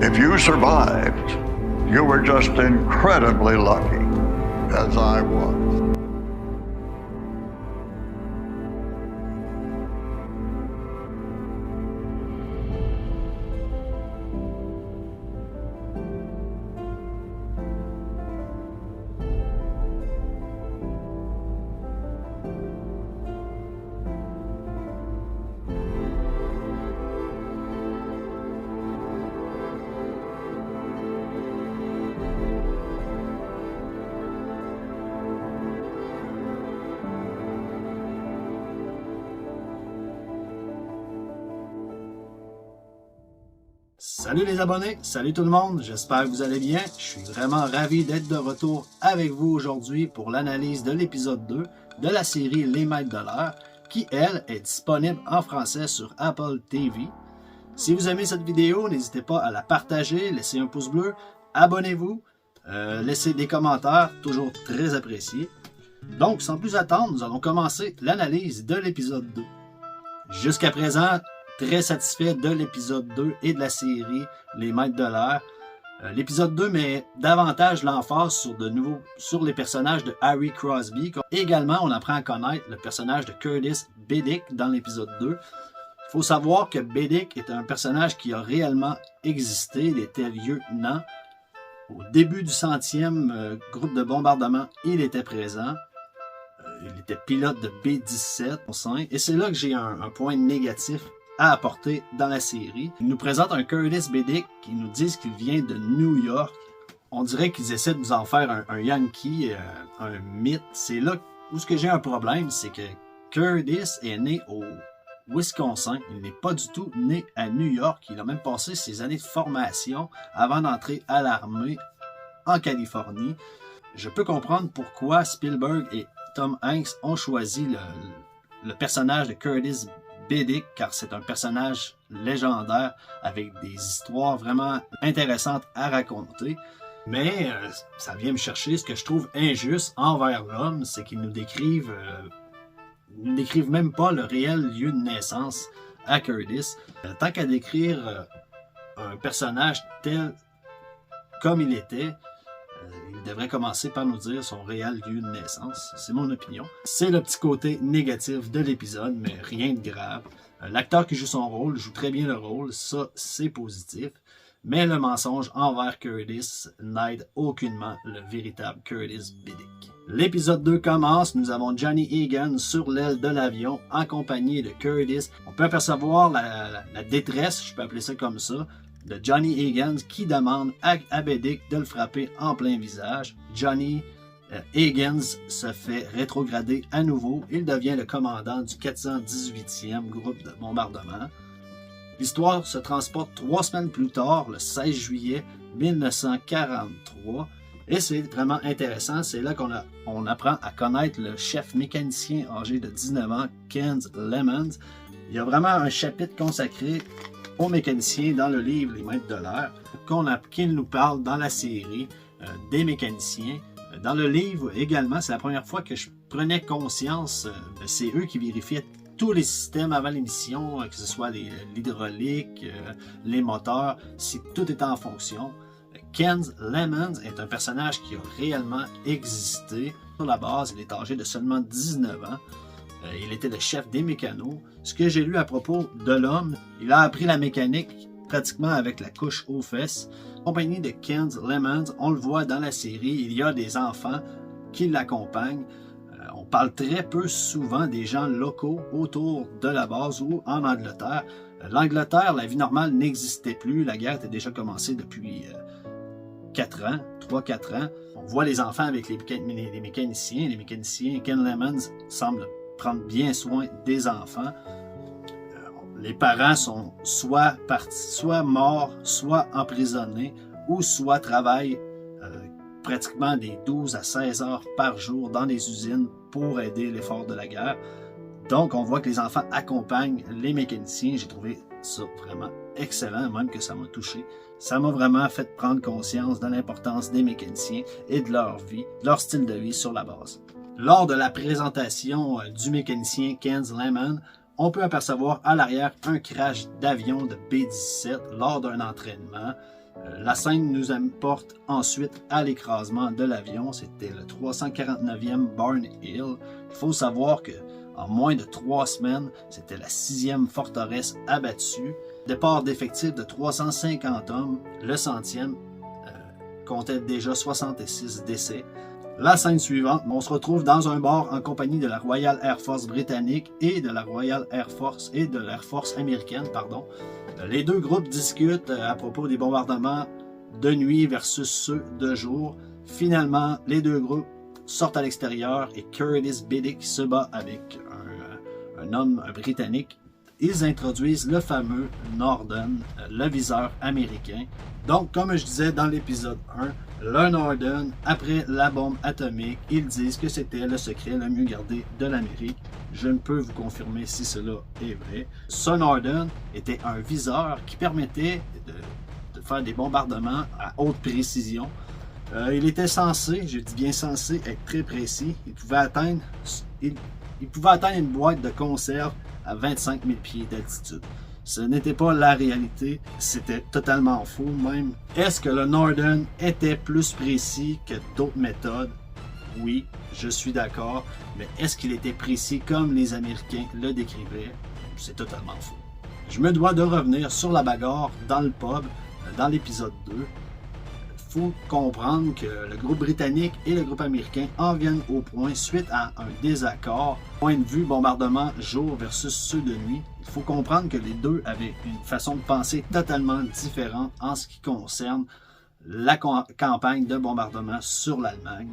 If you survived, you were just incredibly lucky, as I was. Salut les abonnés, salut tout le monde, j'espère que vous allez bien. Je suis vraiment ravi d'être de retour avec vous aujourd'hui pour l'analyse de l'épisode 2 de la série Les Maîtres de l'Air, qui elle est disponible en français sur Apple TV. Si vous aimez cette vidéo, n'hésitez pas à la partager, laissez un pouce bleu, abonnez-vous, laissez des commentaires, toujours très appréciés. Donc sans plus attendre, nous allons commencer l'analyse de l'épisode 2. Jusqu'à présent, très satisfait de l'épisode 2 et de la série Les Maîtres de l'Air. L'épisode 2 met davantage l'emphase sur les personnages de Harry Crosby. Également, on apprend à connaître le personnage de Curtis Bedick dans l'épisode 2. Il faut savoir que Bedick est un personnage qui a réellement existé. Il était lieutenant. Au début du 100e groupe de bombardement, il était présent. Il était pilote de B-17. Et c'est là que j'ai un point négatif à apporter dans la série. Ils nous présentent un Curtis Bedick qui nous disent qu'il vient de New York. On dirait qu'ils essaient de nous en faire un Yankee, un mythe. C'est là où j'ai un problème, c'est que Curtis est né au Wisconsin. Il n'est pas du tout né à New York. Il a même passé ses années de formation avant d'entrer à l'armée en Californie. Je peux comprendre pourquoi Spielberg et Tom Hanks ont choisi le personnage de Curtis Bedick, car c'est un personnage légendaire avec des histoires vraiment intéressantes à raconter. Mais ça vient me chercher. Ce que je trouve injuste envers l'homme, c'est qu'ils nous décrivent même pas le réel lieu de naissance à Curtis. Tant qu'à décrire un personnage tel comme il était, il devrait commencer par nous dire son réel lieu de naissance. C'est mon opinion. C'est le petit côté négatif de l'épisode, mais rien de grave. L'acteur qui joue son rôle joue très bien le rôle, ça c'est positif. Mais le mensonge envers Curtis n'aide aucunement le véritable Curtis Bedick. L'épisode 2 commence, nous avons Johnny Egan sur l'aile de l'avion en compagnie de Curtis. On peut apercevoir la détresse, je peux appeler ça comme ça, de Johnny Egan qui demande à Bedick de le frapper en plein visage. Johnny Egan se fait rétrograder à nouveau. Il devient le commandant du 418e groupe de bombardement. L'histoire se transporte 3 semaines plus tard, le 16 juillet 1943. Et c'est vraiment intéressant. C'est là qu'on apprend à connaître le chef mécanicien âgé de 19 ans, Ken Lemons. Il y a vraiment un chapitre consacré aux mécaniciens dans le livre Les Maîtres de l'Air, qui nous parle dans la série des mécaniciens. Dans le livre également, c'est la première fois que je prenais conscience, c'est eux qui vérifiaient tous les systèmes avant l'émission, que ce soit l'hydraulique, les moteurs, si tout était en fonction. Ken Lemons est un personnage qui a réellement existé. Sur la base, il est âgé de seulement 19 ans. Il était le chef des mécanos. Ce que j'ai lu à propos de l'homme, il a appris la mécanique pratiquement avec la couche aux fesses. En compagnie de Ken Lemons, on le voit dans la série, il y a des enfants qui l'accompagnent. On parle très peu souvent des gens locaux autour de la base ou en Angleterre. L'Angleterre, la vie normale n'existait plus. La guerre était déjà commencée depuis 3-4 ans. On voit les enfants avec les mécaniciens. Les mécaniciens, Ken Lemons semble prendre bien soin des enfants. Les parents sont soit morts, soit emprisonnés, ou soit travaillent pratiquement des 12 à 16 heures par jour dans les usines pour aider l'effort de la guerre. Donc, on voit que les enfants accompagnent les mécaniciens. J'ai trouvé ça vraiment excellent, même que ça m'a touché. Ça m'a vraiment fait prendre conscience de l'importance des mécaniciens et de leur vie, de leur style de vie sur la base. Lors de la présentation du mécanicien Ken Lemons, on peut apercevoir à l'arrière un crash d'avion de B-17 lors d'un entraînement. La scène nous apporte ensuite à l'écrasement de l'avion. C'était le 349e Barn Hill. Il faut savoir que en moins de 3 semaines, c'était la 6e forteresse abattue. Départ d'effectifs de 350 hommes, le 100e comptait déjà 66 décès. La scène suivante, on se retrouve dans un bar en compagnie de la Royal Air Force britannique et de la Royal Air Force et de l'Air Force américaine, pardon. Les deux groupes discutent à propos des bombardements de nuit versus ceux de jour. Finalement, les deux groupes sortent à l'extérieur et Curtis Biddick se bat avec un homme britannique. Ils introduisent le fameux Norden, le viseur américain. Donc, comme je disais dans l'épisode 1, le Norden, après la bombe atomique, ils disent que c'était le secret le mieux gardé de l'Amérique. Je ne peux vous confirmer si cela est vrai. Ce Norden était un viseur qui permettait de faire des bombardements à haute précision. Il était censé, je dis bien censé, être très précis. Il pouvait atteindre une boîte de conserve à 25 000 pieds d'altitude. Ce n'était pas la réalité, c'était totalement faux même. Est-ce que le Norden était plus précis que d'autres méthodes? Oui, je suis d'accord, mais est-ce qu'il était précis comme les Américains le décrivaient? C'est totalement faux. Je me dois de revenir sur la bagarre dans le pub, dans l'épisode 2. Il faut comprendre que le groupe britannique et le groupe américain en viennent au point suite à un désaccord. Point de vue bombardement jour versus ceux de nuit. Il faut comprendre que les deux avaient une façon de penser totalement différente en ce qui concerne la campagne de bombardement sur l'Allemagne.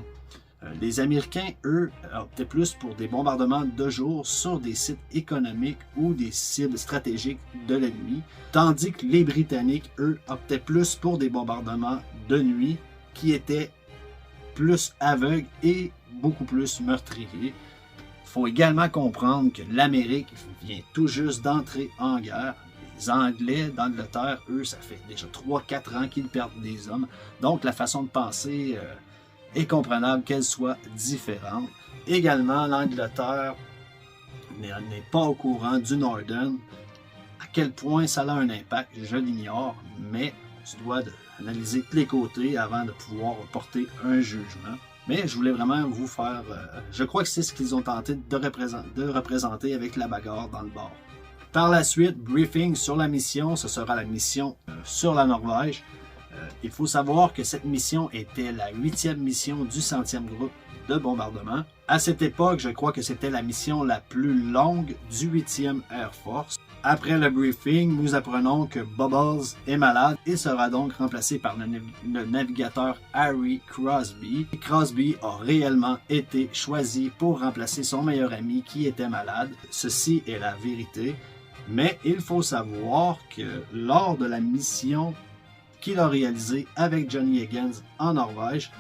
Les Américains, eux, optaient plus pour des bombardements de jour sur des sites économiques ou des cibles stratégiques de l'ennemi, tandis que les Britanniques, eux, optaient plus pour des bombardements de nuit qui étaient plus aveugles et beaucoup plus meurtriers. Il faut également comprendre que l'Amérique vient tout juste d'entrer en guerre. Les Anglais d'Angleterre, eux, ça fait déjà 3-4 ans qu'ils perdent des hommes. Donc la façon de penser est comprenable qu'elle soit différente. Également, l'Angleterre n'est pas au courant du Norden. À quel point ça a un impact, je l'ignore, mais on se doit d'analyser tous les côtés avant de pouvoir porter un jugement. Mais je voulais vraiment vous faire... je crois que c'est ce qu'ils ont tenté de représenter avec la bagarre dans le bar. Par la suite, briefing sur la mission, ce sera la mission sur la Norvège. Il faut savoir que cette mission était la 8e mission du 100e groupe de bombardement. À cette époque, je crois que c'était la mission la plus longue du 8e Air Force. Après le briefing, nous apprenons que Bubbles est malade et sera donc remplacé par le navigateur Harry Crosby. Crosby a réellement été choisi pour remplacer son meilleur ami qui était malade. Ceci est la vérité. Mais il faut savoir que lors de la mission qu'il a réalisée avec Johnny Higgins en Norvège,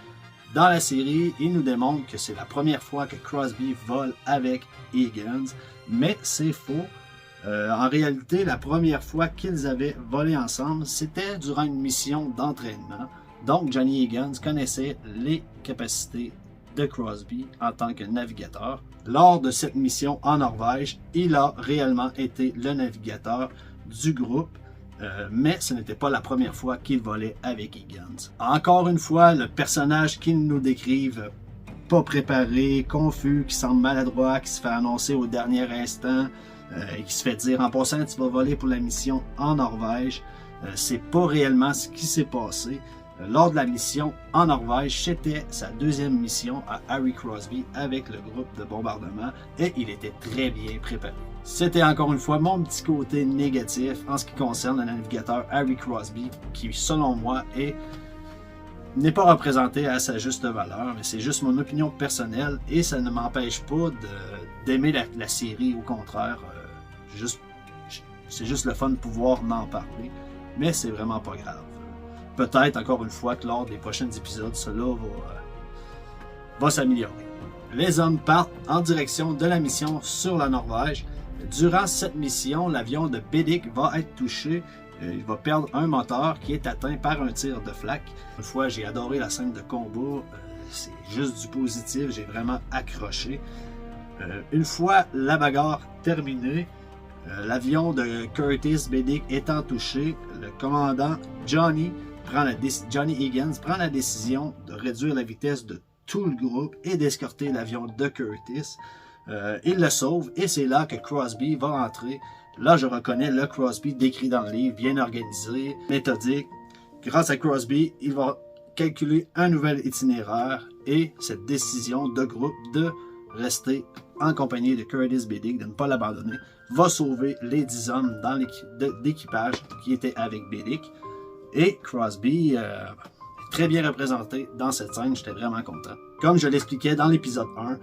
dans la série, il nous démontre que c'est la première fois que Crosby vole avec Higgins, mais c'est faux. En réalité, la première fois qu'ils avaient volé ensemble, c'était durant une mission d'entraînement. Donc, Johnny Higgins connaissait les capacités de Crosby en tant que navigateur. Lors de cette mission en Norvège, il a réellement été le navigateur du groupe, mais ce n'était pas la première fois qu'il volait avec Higgins. Encore une fois, le personnage qu'ils nous décrivent, pas préparé, confus, qui semble maladroit, qui se fait annoncer au dernier instant, et qui se fait dire en passant tu vas voler pour la mission en Norvège, c'est pas réellement ce qui s'est passé. Lors de la mission en Norvège, c'était sa 2e mission à Harry Crosby avec le groupe de bombardement et il était très bien préparé. C'était encore une fois mon petit côté négatif en ce qui concerne le navigateur Harry Crosby qui, selon moi, n'est pas représenté à sa juste valeur, mais c'est juste mon opinion personnelle et ça ne m'empêche pas d'aimer la série, au contraire. C'est juste le fun de pouvoir en parler, mais c'est vraiment pas grave. Peut-être, encore une fois, que lors des prochains épisodes, cela va s'améliorer. Les hommes partent en direction de la mission sur la Norvège. Durant cette mission, l'avion de Biddick va être touché. Il va perdre un moteur qui est atteint par un tir de flak. Une fois, j'ai adoré la scène de combat. C'est juste du positif. J'ai vraiment accroché. Une fois la bagarre terminée, L'avion de Curtis Bedick étant touché, le commandant Johnny Higgins prend la décision de réduire la vitesse de tout le groupe et d'escorter l'avion de Curtis. Il le sauve et c'est là que Crosby va entrer. Là, je reconnais le Crosby décrit dans le livre, bien organisé, méthodique. Grâce à Crosby, il va calculer un nouvel itinéraire et cette décision de groupe de rester en compagnie de Curtis Bedick, de ne pas l'abandonner, va sauver les 10 hommes dans d'équipage qui étaient avec Bedick. Et Crosby est très bien représenté dans cette scène, j'étais vraiment content. Comme je l'expliquais dans l'épisode 1,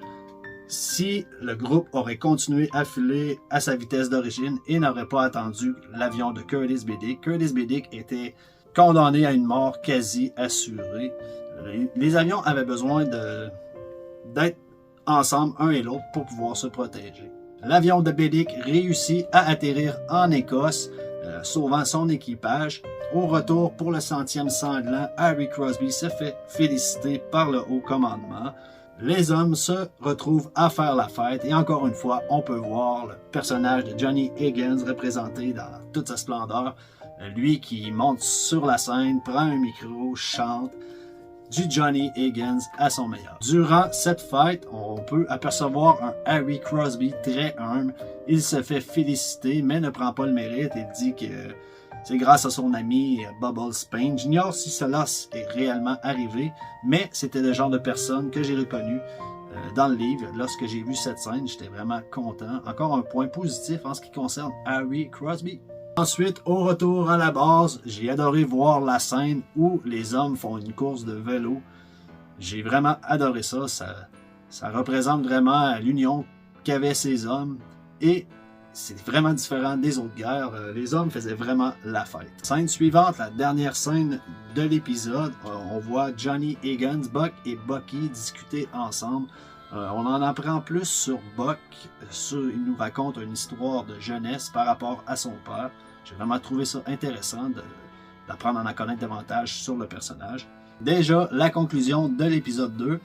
si le groupe aurait continué à filer à sa vitesse d'origine et n'aurait pas attendu l'avion de Curtis Bedick était condamné à une mort quasi assurée. Les avions avaient besoin d'être ensemble, un et l'autre, pour pouvoir se protéger. L'avion de Bedick réussit à atterrir en Écosse, sauvant son équipage. Au retour pour le 100e sanglant, Harry Crosby se fait féliciter par le haut commandement. Les hommes se retrouvent à faire la fête et encore une fois, on peut voir le personnage de Johnny Higgins représenté dans toute sa splendeur. Lui qui monte sur la scène, prend un micro, chante du Johnny Higgins à son meilleur. Durant cette fête, on peut apercevoir un Harry Crosby très humble. Il se fait féliciter mais ne prend pas le mérite et dit que c'est grâce à son ami Bubbles Spain. J'ignore si cela est réellement arrivé, mais c'était le genre de personne que j'ai reconnu dans le livre. Lorsque j'ai vu cette scène, j'étais vraiment content. Encore un point positif en ce qui concerne Harry Crosby. Ensuite, au retour à la base, j'ai adoré voir la scène où les hommes font une course de vélo. J'ai vraiment adoré ça. Ça représente vraiment l'union qu'avaient ces hommes et c'est vraiment différent des autres guerres. Les hommes faisaient vraiment la fête. Scène suivante, la dernière scène de l'épisode, on voit Johnny Higgins, Buck et Bucky discuter ensemble. On en apprend plus sur Buck. Il nous raconte une histoire de jeunesse par rapport à son père. J'ai vraiment trouvé ça intéressant d'apprendre à en connaître davantage sur le personnage. Déjà, la conclusion de l'épisode 2.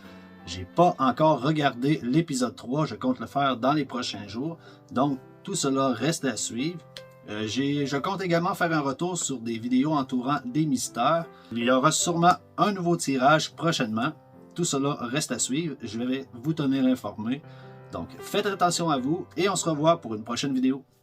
J'ai pas encore regardé l'épisode 3. Je compte le faire dans les prochains jours. Donc, tout cela reste à suivre. Je compte également faire un retour sur des vidéos entourant des mystères. Il y aura sûrement un nouveau tirage prochainement. Tout cela reste à suivre. Je vais vous tenir informé. Donc, faites attention à vous et on se revoit pour une prochaine vidéo.